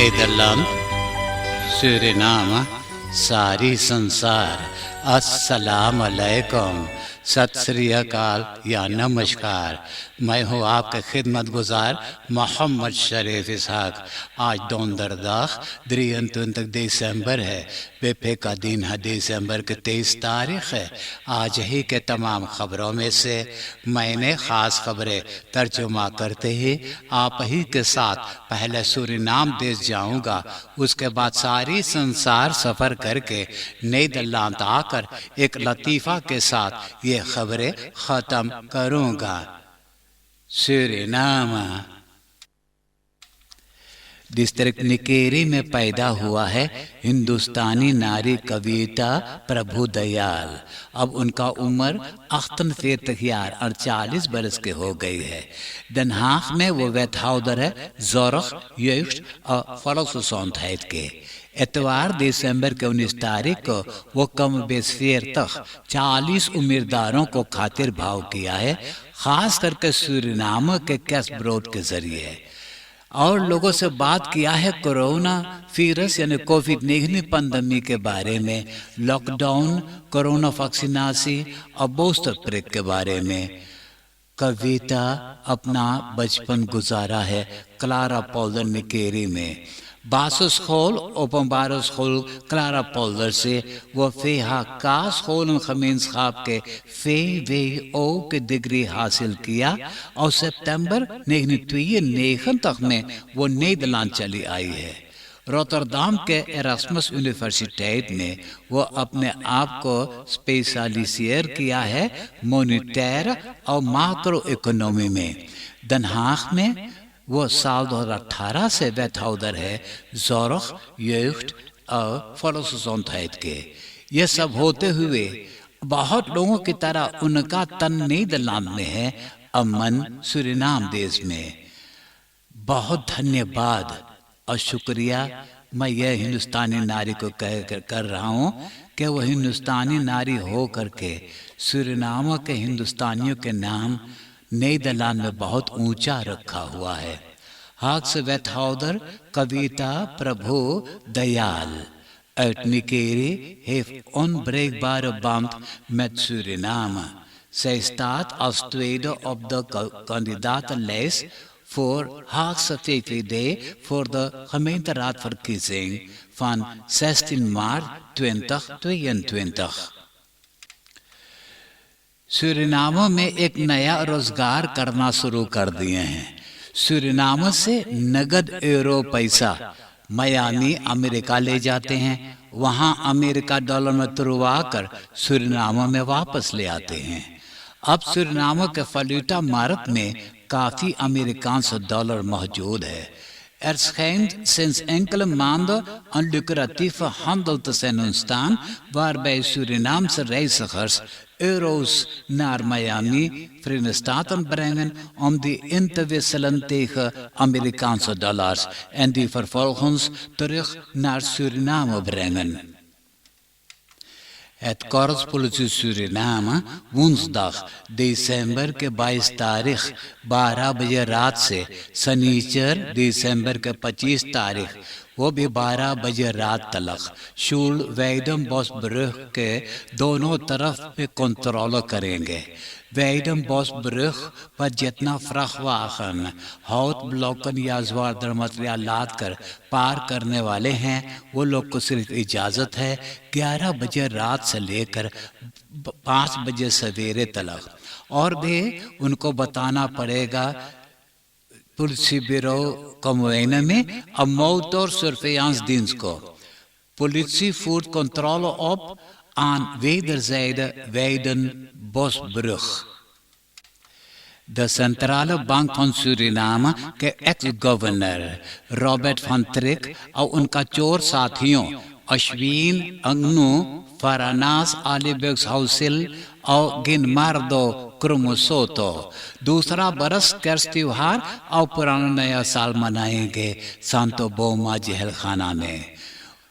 Nederland, Suriname, सारी संसार, अस्सलाम अलैकुम, सत श्री अकाल या नमस्कार। मैं हूँ आपका खिदमतगुजार मोहम्मद शरीफ इसहाक। आज 23 दिसंबर है, बेफे का दिन है, दिसंबर की 23 तारीख है। आज ही के तमाम खबरों में से मैंने ख़ास खबरें तर्जुमा करते ही आप ही के साथ पहले सूरीनाम देश जाऊंगा, उसके बाद सारी संसार सफ़र करके नीदरलैंड आकर एक लतीफ़ा के साथ ये खबरें ख़त्म करूंगा। सूरीनाम डिस्ट्रिक्ट निकेरी में पैदा हुआ है हिंदुस्तानी नारी कविता प्रभु दयाल। अब उनका उम्र 48 बरस के हो गई है। Den Haag में वो wethouder है zorg, jeugd और volksgezondheid के। इतवार दिसंबर के 19 तारीख को वो कम बेस 40 उम्मीदवारों को खातिर भाव किया है, खास करके सूरीनाम के कैसब्रोड के जरिए, और लोगों से बात किया है कोरोना वायरस यानी कोविड-19 पैंडेमिक के बारे में, लॉकडाउन, कोरोना वैक्सीनासी और बूस्टर प्रिक के बारे में। कविता अपना बचपन गुजारा है क्लारा पोल्डर निकेरी में। basisschool, openbare school Clara Polder से वो VHK scholengemeenschap के VWO की डिग्री हासिल किया और सितंबर 1992 में वो नीदरलैंड चली आई है। रोटरडाम के एरास्मस यूनिवर्सिटी में वो अपने आप को स्पेशलाइजेशन किया है मॉनिटर और मैक्रो इकोनॉमी में। Den Haag में वो साल 2018 से wethouder है zorg, jeugd और volksgezondheid के। ये सब होते हुए बहुत लोगों की तरह उनका तन नीदरलैंड में है, अमन सूरीनाम देश में। बहुत धन्यवाद और शुक्रिया मैं यह हिंदुस्तानी नारी को कर रहा हूँ कि वो हिंदुस्तानी नारी हो करके सूरीनाम के हिंदुस्तानियों के नाम नीदरलैंड में बहुत ऊंचा रखा हुआ है। हाक्स wethouder कविता प्रभु Dayal uit Nikeri heeft onbreekbare band met Suriname. Zij staat als tweede op de kandidatenlijst voor Haagse VVD voor de gemeenteraadverkiezing van 16 maart 2022। Suriname में एक नया रोजगार करना शुरू कर दिए हैं। सूरीनाम से नगद यूरो पैसा मियामी अमेरिका ले जाते हैं, वहां अमेरिका डॉलर में तुड़वा कर सूरीनाम में वापस ले आते हैं। अब सूरीनाम के वैल्यूटा मार्केट में काफी अमेरिकांस डॉलर मौजूद है। Er schijnt sinds enkele maanden een lucratieve handel te zijn ontstaan, waarbij Surinaamse reizigers euro's naar Miami, Verenigde Staten brengen om die in te wisselen tegen Amerikaanse dollars en die vervolgens terug naar Suriname brengen. Het Korps Politie Suriname woensdag दिसंबर के 22 तारीख 12 बजे रात से शनिचर दिसंबर के 25 तारीख वो भी 12 बजे रात तलक शूल वेडम बॉसब्रुग के दोनों तरफ पे कंट्रोल करेंगे। वेडम बॉसब्रुग पर जितना फ्राखवाहन हाउट ब्लॉकन या ज्वारदार मटेरियल लाद कर पार करने वाले हैं, वो लोग को सिर्फ इजाज़त है 11 बजे रात से लेकर 5 बजे सवेरे तलक, और भी उनको बताना पड़ेगा पुलिस ब्यूरो कमोएना में और मोटर सर्वेलांस dienst को। Politie voert controle op aan wederzijde Weiden-Bosbrug। De Centrale Bank van Suriname के एक्स-गवर्नर रॉबर्ट van Trick और उनका चोर साथियों अश्विन अंगनू, फरानास आलिबेग्स हाउसिल और गिनमार्दो क्रोमोसोतो दूसरा बरस कर्स त्योहार और पुराना नया साल मनाएंगे सांतो बोमा जेल खाना में।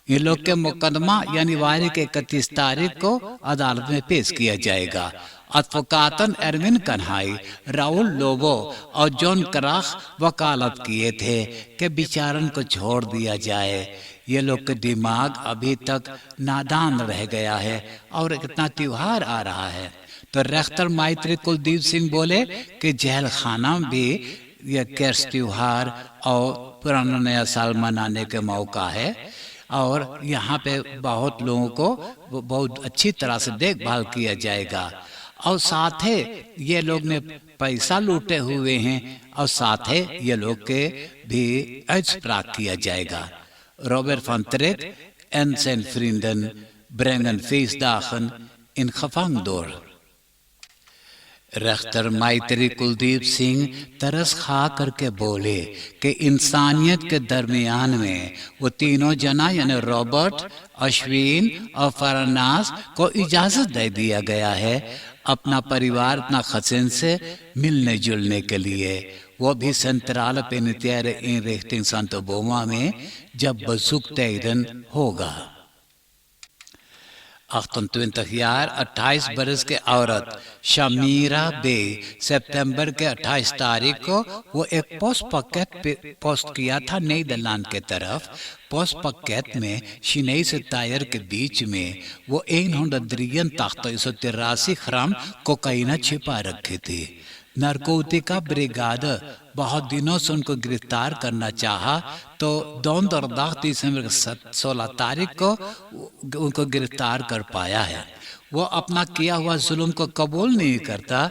ये लोग के मुकदमा यानी वारी के 31 तारीख को अदालत में पेश किया जाएगा। advocaten एरविन कन्हाई, राउल लोबो और जॉन कराख वकालत किए थे कि बिचारन को छोड़ दिया जाए, ये लोग के दिमाग अभी तक नादान रह गया है और इतना त्योहार आ रहा है। तो रेख्तर मैत्री कुलदीप सिंह बोले कि जेल खाना भी ये कैश त्योहार और पुराना नया साल मनाने के मौका है और यहाँ पे बहुत लोगों को बहुत अच्छी तरह से देखभाल किया जाएगा और साथ ही ये लोग ने पैसा लूटे हुए हैं और साथ ही ये लोग के भी प्राप्त किया जाएगा। Robert van Treek en zijn vrienden brengen feestdagen in gevangen door। रेख्तर मैत्री कुलदीप सिंह तरस खा करके बोले कि इंसानियत के दरमियान में वो तीनों जना यानी रॉबर्ट, अश्विन और फरनास को इजाजत दे दिया गया है अपना परिवार अपना खसिन से मिलने जुलने के लिए, वो भी सेंट्रल पेनिटेंशियरी इन रिक्टिंग संतो बोमा में जब बसुक तैरन होगा। 28 यार 28 बरस के औरत शमीरा बे सितंबर के 28 तारीख को वो एक पोस्ट पॉकेट पे पोस्ट किया था नीदरलैंड के तरफ। पोस्ट पॉकेट में शिनेई से टायर के बीच में वो 183 ग्राम कोकाइन छिपा रखे थे। नारकोटिका ब्रिगाद बहुत दिनों से उनको गिरफ्तार करना चाहा तो 2 दिसंबर 16 तारीख को उनको गिरफ्तार कर पाया है। वो अपना किया हुआ जुल्म को कबूल नहीं करता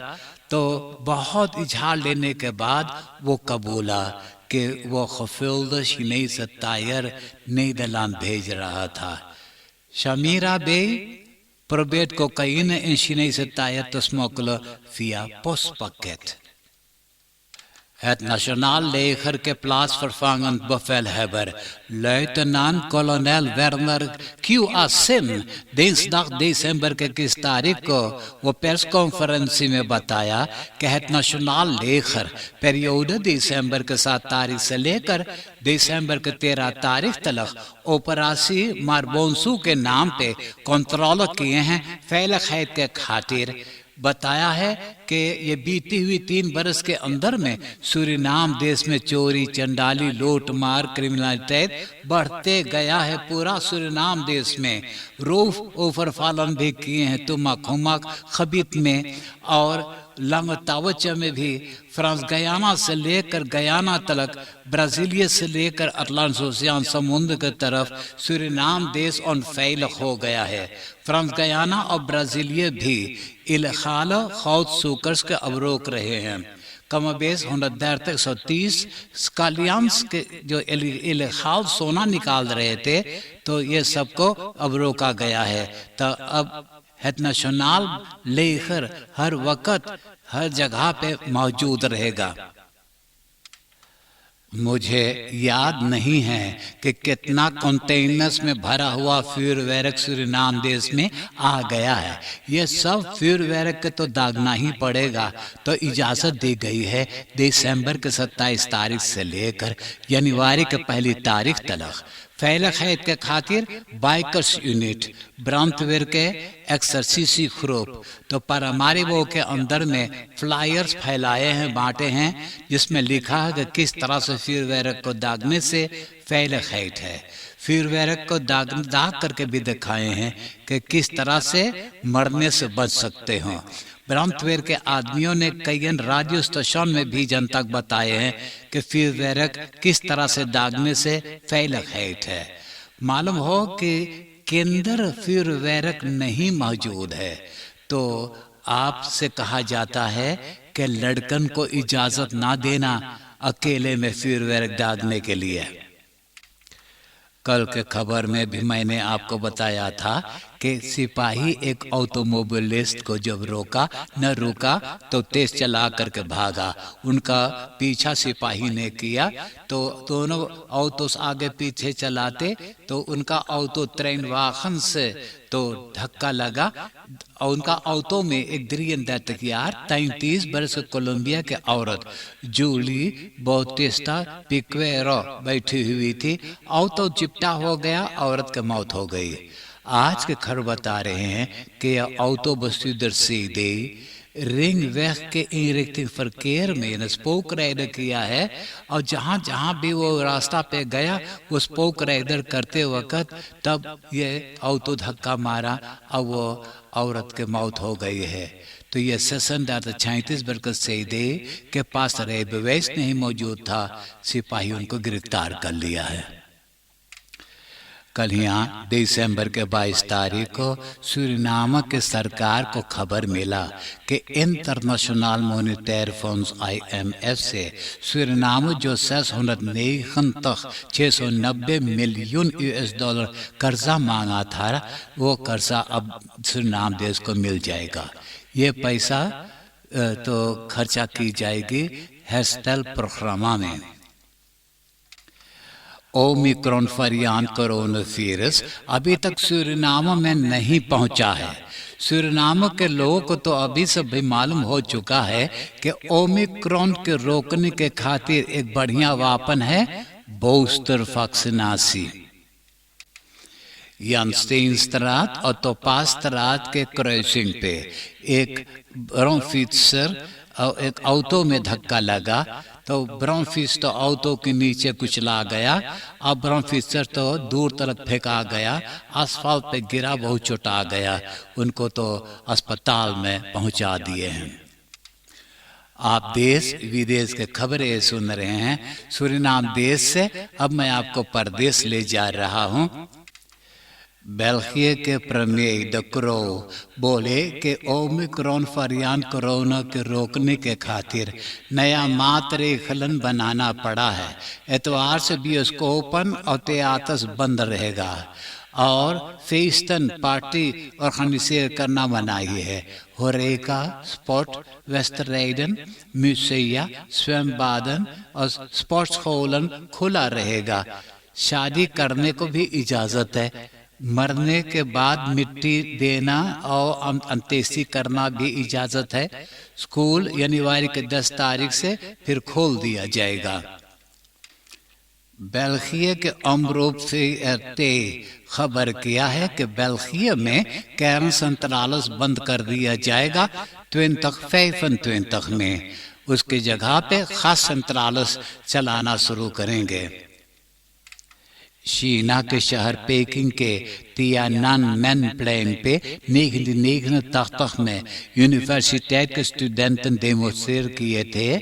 तो बहुत इजहार लेने के बाद वो कबूला कि वो खफिल्द शिनेई से टायर नीदरलैंड भेज रहा था। शमीरा बे probeert cocaïne en Chinese taaien te smokkelen via postpakket। Het Nationaal Leger के plaatsvervangend bevelhebber luitenant-kolonel Werner Q.A. Sim dinsdag दिसंबर के 21 तारीख को वो प्रेस कॉन्फ्रेंस में बताया कि het Nationaal Leger periode दिसंबर के 7 तारीख से लेकर दिसंबर के 13 तारीख तक ऑपरेशन मारबोंसू के नाम पे कंट्रोल किए हैं फैल खैद के खातिर। बताया है कि ये बीती हुई 3 बरस के अंदर में सूरीनाम देश में चोरी, चंडाली, लूट मार, क्रिमिनलिटी बढ़ते गया है। पूरा सूरीनाम देश में रूफ ओवरफॉलन भी किए हैं तुमाक खबीत में और लंगतावच में भी। फ्रांस गयाना से लेकर गयाना तक, ब्राजीलिया से लेकर अटलांटिक ओशियन समुद्र की तरफ सूरीनाम देश ऑन फैल हो गया है। फ्रांस गयाना और ब्राजीलिया भी इलखाल खौद सूकर्स के अवरोक रहे हैं। कमबेश 130 स्कालियंस के जो इलखाल सोना निकाल रहे थे तो ये सबको अवरोका गया है। तो अब het Nationaal Leger हर वक्त हर जगह पे मौजूद रहेगा। मुझे याद नहीं है कि कितना कंटेनर्स में भरा हुआ फ्यूरवेरक सूरीनाम देश में आ गया है। ये सब फ्यूरवेरक के तो दागना ही पड़ेगा। तो इजाज़त दी गई है दिसंबर के 27 तारीख से लेकर जनवरी के 1 तारीख तक फैल खैद के खातिर बाइकर्स यूनिट ब्रांतवेर के एक्सरसीसी ग्रुप तो पारामारिबो के अंदर में फ्लायर्स फैलाए हैं, बांटे हैं, जिसमें लिखा है कि किस तरह से फ्यूरवेरक को दागने से फैल खैद है। फ्यूरवेरक को दाग करके भी दिखाए हैं कि किस तरह से मरने से बच सकते हो। ब्रांतवेर के आदमियों ने कई रेडियो स्टेशन में भी जनता को बताए हैं कि फ्यूरवेरक किस तरह से दागने से फैल खैद है। मालूम हो कि केंद्र फ्यूरवेरक नहीं मौजूद है तो आपसे कहा जाता है कि लड़कन को इजाजत ना देना अकेले में फ्यूरवेरक दागने के लिए। कल के खबर में भी मैंने आपको बताया था कि सिपाही एक ऑटोमोबिलिस्ट को जब रोका न रुका तो तेज चला करके भागा। उनका पीछा सिपाही ने किया तो दोनों ऑटोस आगे पीछे चलाते तो उनका ऑटो ट्रेन वाहन से तो धक्का लगा और उनका ऑटो में एक 33 वर्ष कोलंबिया के औरत जूली बौटिस्टा पिक्वेरो बैठी हुई थी। ऑटो चिपटा हो गया, औरत की मौत हो गई। आज के खबर बता रहे हैं कि autobestuurder ringweg के inrichting verkeer में ने स्पोकराइडर किया है और जहाँ जहाँ भी वो रास्ता पे गया वो स्पोकराइडर करते वक्त तब ये ऑटो धक्का मारा और वो औरत के मौत हो गई है। तो ये सेशन 36 बरकर सईदे के पास बेवैस नहीं मौजूद था, सिपाही उनको गिरफ्तार कर लिया है। कल यहाँ दिसंबर के 22 तारीख को सूरीनाम के सरकार को खबर मिला कि इंटरनेशनल मॉनेटरी फंड IMF से सूरीनाम जो 690 मिलियन US$ कर्जा मांगा था, वो कर्जा अब सूरीनाम देश को मिल जाएगा। ये पैसा तो खर्चा की जाएगी हेस्टल प्रोग्रामा में। ओमिक्रॉन वेरिएंट कोरोना वायरस अभी तक सूरीनाम में नहीं पहुंचा है। सूरीनाम के लोगों को तो अभी से भी मालूम हो चुका है कि ओमिक्रॉन के रोकने के खातिर एक बढ़िया वापन है बूस्टर वैक्सीनेशन। यांस्टीनस्ट्रात और तोपास्ट्रात के क्रॉसिंग पे एक ब्रोंफिट्सर और एक ऑटो में धक्का लगा तो ब्रोंफिस तो ऑटो के नीचे कुचला गया और ब्रोंफिसर तो दूर तरफ फेंका गया, asfalt पे गिरा, बहुत चोट आ गया, उनको तो अस्पताल में पहुंचा दिए हैं। आप देश विदेश के खबरें सुन रहे हैं सूरीनाम देश से। अब मैं आपको परदेश ले जा रहा हूं। बेल्जियम के प्रीमियर द क्रो बोले कि ओमिक्रॉन वेरिएंट कोरोना के रोकने के खातिर नया मातृखलन बनाना पड़ा है। एतवार से बायोस्कोप और थिएटर्स बंद रहेगा और फेस्टन पार्टी ऑर्गेनाइज करना मनाही है। होरेका, स्पोर्ट, वेस्टराइडन, म्यूसिया, स्वयंबादन और स्पोर्ट्स हॉलन खुला रहेगा। शादी करने को भी इजाजत है। मरने के बाद मिट्टी देना और अंत्येष्टि करना भी इजाजत है। स्कूल जनवरी के 10 तारीख से फिर खोल दिया जाएगा। बेल्जियम के अमरूप से खबर किया है कि बेल्जियम में कैरन सेंट्रालस बंद कर दिया जाएगा 2025 में। उसकी जगह पे खास सेंट्रालस चलाना शुरू करेंगे। चीना के शहर पेकिंग के तियाननमेन प्लेन पे 1989 में यूनिवर्सिटेट के स्टूडेंट डेमोस्ट्रेट किए थे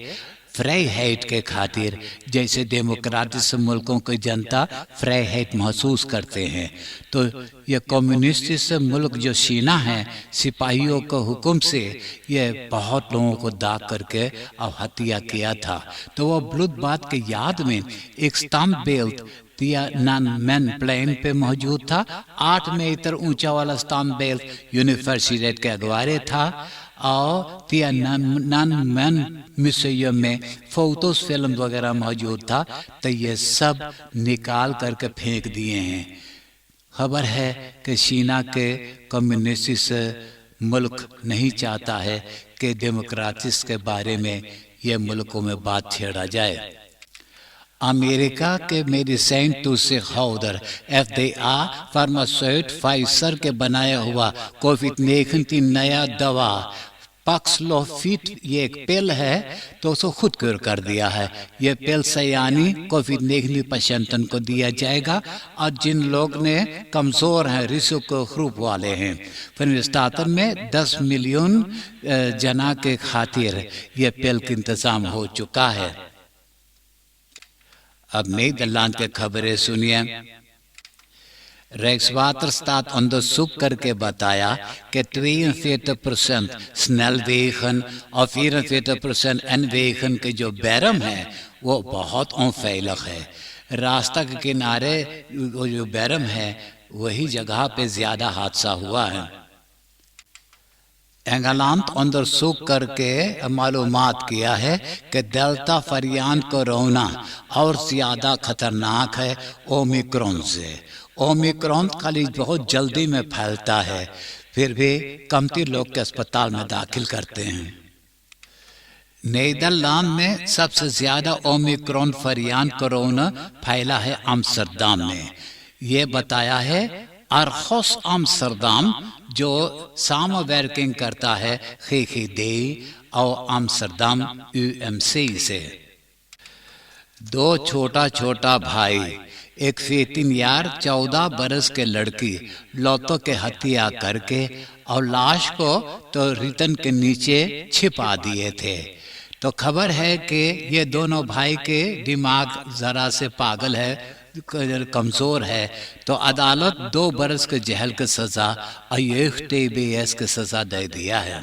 फ्राइहेट के खातिर, जैसे डेमोक्रेटिक मुल्कों की जनता फ्राइहेट महसूस करते हैं। तो ये कम्युनिस्ट मुल्क जो चीना है, सिपाहियों के हुक्म से ये बहुत लोगों को दाग करके और हत्या किया था। तो वो ब्लूथबाथ के याद में एक स्टंप बेल्ट तियाननमेन प्लेन पे मौजूद था। 8 मीटर ऊंचा वाला स्टंप बेल्ट यूनिवर्सिटी के अगवारे था और तियाननमेन म्यूजियम में फोटोस फिल्म वगैरह मौजूद था। तो ये सब निकाल करके फेंक दिए हैं। खबर है कि चीना के कम्युनिस्ट मुल्क नहीं चाहता है कि डेमोक्रेटिक्स के बारे में ये मुल्कों में बात छेड़ा जाए। अमेरिका के मेडिसिन टू से होल्डर FDA फार्मास्यूट फाइजर के बनाया हुआ कोविड-19 नया दवा पाक्सलोविड, ये एक पिल है तो उसको खुद क्योर कर दिया है। ये पिल सयानी कोविड-19 पेशेंटन को दिया जाएगा और जिन लोग ने कमजोर हैं, रिस्क ग्रुप वाले हैं। फिलिस्तीन में 10 मिलियन जना के खातिर ये पिल का इंतजाम हो चुका है। अब नीदरलैंड के खबरें सुनिए। Rijkswaterstaat onderzoek करके बताया कि 42% snelwegen और 44% N-wegen के जो बैरम है वो बहुत onveilig है। रास्ता के किनारे वो जो बैरम है वही जगह पे ज्यादा हादसा हुआ है। इंग्लैंड onderzoek करके मालूमात किया है कि डेल्टा वेरिएंट कोरोना और ज्यादा खतरनाक है ओमिक्रॉन से। ओमिक्रॉन खाली बहुत जल्दी में फैलता है, फिर भी कमती लोग के अस्पताल में दाखिल करते हैं। नीदरलैंड में सबसे ज्यादा ओमिक्रॉन वेरिएंट कोरोना फैला है अम्स्टरडम में। ये बताया है Argos Amsterdam जो samenwerking करता है GGD और Amsterdam UMC से। दो छोटा छोटा भाई, एक 14 बरस के लड़की लौतों के हत्या करके और लाश को तो रितन के नीचे छिपा दिए थे। तो खबर है कि ये दोनों भाई के दिमाग जरा से पागल है, कमजोर है, तो अदालत 2 बरस के जेल की सजा और TBS की सजा दे दिया है।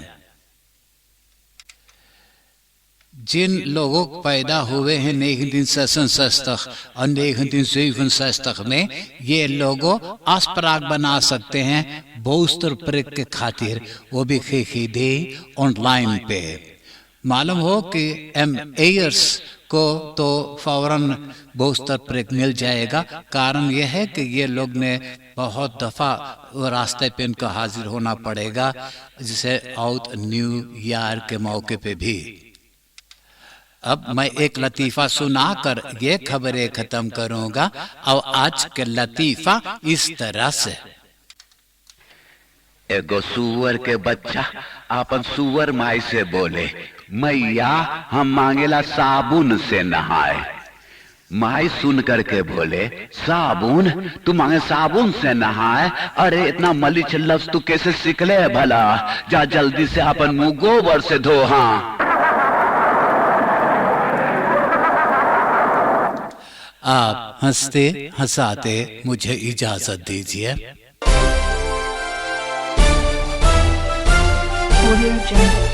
जिन लोगों पैदा हुए हैं 1966 और 1967 में, ये लोगों आस्पराग बना सकते हैं बूस्टर प्रिक के खातिर, वो भी GGD ऑनलाइन पे। मालूम हो कि एयर्स को तो फौरन बूस्टर प्रिक मिल जाएगा। कारण यह है कि ये लोग ने बहुत दफ़ा रास्ते पे इनको हाजिर होना पड़ेगा, जिसे आउट न्यू ईयर के मौके पे भी। अब मैं एक लतीफ़ा सुनाकर ये खबरें ख़त्म करूँगा और आज के लतीफ़ा इस तरह से। एगो सुअर के बच्चा अपन सुअर माई से बोले, मैया हम मांगेला साबुन से नहाए। माई सुन करके बोले, साबुन? तू मांगे साबुन से नहाए? अरे इतना मलिच लफ्ज तू कैसे सीख ले भला? जा जल्दी से अपन मुंह गोबर से धो। हाँ, आप हंसते हंसाते मुझे इजाजत दीजिए। Audio Jungle।